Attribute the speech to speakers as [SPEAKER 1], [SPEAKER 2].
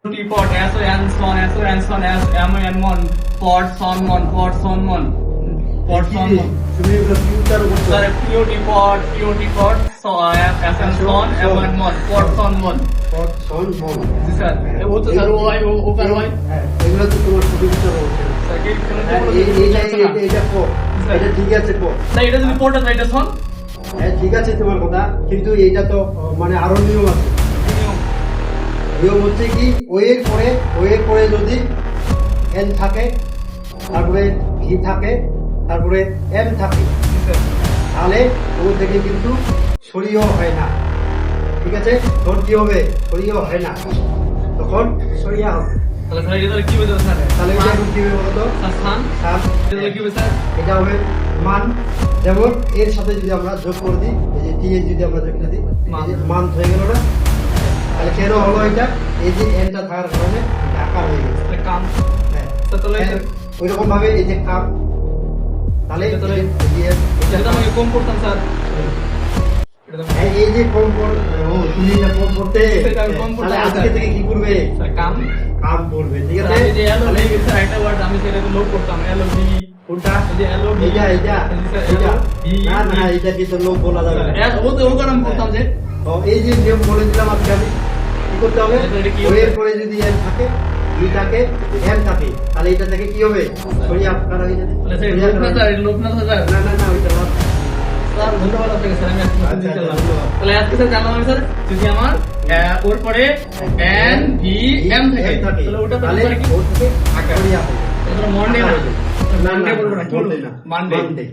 [SPEAKER 1] Teapot, S O N son, S O N son, S M N mon, pot son mon, pot son mon, pot son mon.
[SPEAKER 2] তুমি এগুলো future করছো
[SPEAKER 1] Sir, PO teapot, so S M son, M N mon, pot son mon.
[SPEAKER 2] সন মন
[SPEAKER 1] जी sir, वो तो sir वो आई वो कर भाई.
[SPEAKER 2] হ্যাঁ এগুলো তো তোমার ফিউচার হচ্ছে
[SPEAKER 1] Sir, কি
[SPEAKER 2] এটা কো এটা ঠিক আছে কো
[SPEAKER 1] Sir, এটা যদি port আছে এটা son.
[SPEAKER 2] হ্যাঁ ঠিক আছে তোমার কথা কিন্তু এইটা তো মানে আরো নিয়ম আছে নিয়ম হচ্ছে কি ওয়ের পরে যদি এন থাকে তারপরে ভি থাকে তারপরে এম থাকে তাহলে ও থেকে কিন্তু সরিয়েও হয় না ঠিক আছে তখন কি হবে সরিয়েও হয় না তখন সরিয়া হবে
[SPEAKER 1] তাহলে স্যার এটা কি বলতে স্যার?
[SPEAKER 2] তাহলে এটা এখন কি হবে বলতো
[SPEAKER 1] স্থান
[SPEAKER 2] স্যার
[SPEAKER 1] এটা কি বলতে স্যার?
[SPEAKER 2] এটা হবে মান যেমন এর সাথে যদি আমরা যোগ করে দিই এই যে টি এর যদি আমরা যোগ করে দিই এই যে মান হয়ে গেল না তাহলে কেন হলো এটা এই যে এনটা থাকার কারণে এটা আকার হয়ে গেছে
[SPEAKER 1] তাহলে কাম
[SPEAKER 2] হ্যাঁ
[SPEAKER 1] তাহলে
[SPEAKER 2] ওই রকম ভাবে এই যে কাম তাহলে
[SPEAKER 1] এটা তো আমাকে কম করতাম স্যার
[SPEAKER 2] এই যে কম কর ও তুমি এটা কম করতে
[SPEAKER 1] সেটা আমি কম করতে
[SPEAKER 2] তাহলে আজকে থেকে কি করবে
[SPEAKER 1] স্যার কাম
[SPEAKER 2] কাম করবে ঠিক আছে
[SPEAKER 1] আমি যে এলো লেগে স্যার একটা ওয়ার্ড আমি সেটা লোড করতাম এলো বি
[SPEAKER 2] কোনটা
[SPEAKER 1] যে এলো বি
[SPEAKER 2] এইটা না না এটা কি তো লোক বলা যাবে না
[SPEAKER 1] ও তো ও কারণ করতাম যে
[SPEAKER 2] তো এই যে নিয়ম বলে দিলাম আজকে আমি কি করতে হবে ওয়ের পরে যদি এম থাকে বি থাকে এম থাকে তাহলে এটা থেকে কি হবে সরিয়ে আপনার হয়ে যাবে
[SPEAKER 1] লোক না স্যার
[SPEAKER 2] না না না ওইটা না
[SPEAKER 1] স্যার ধন্যবাদ আপনাকে স্যার আমি আজকে জানলাম তাহলে আজকে স্যার জানলাম আমি স্যার যদি আমার ওর পরে এন ভি এম থাকে তাহলে ওটা
[SPEAKER 2] তাহলে
[SPEAKER 1] কি
[SPEAKER 2] ও থেকে আকার সরিয়ে হবে
[SPEAKER 1] মন্ডে না
[SPEAKER 2] না
[SPEAKER 1] মন্ডে বলবো না
[SPEAKER 2] মন্ডে না
[SPEAKER 1] মানডে
[SPEAKER 2] মানডে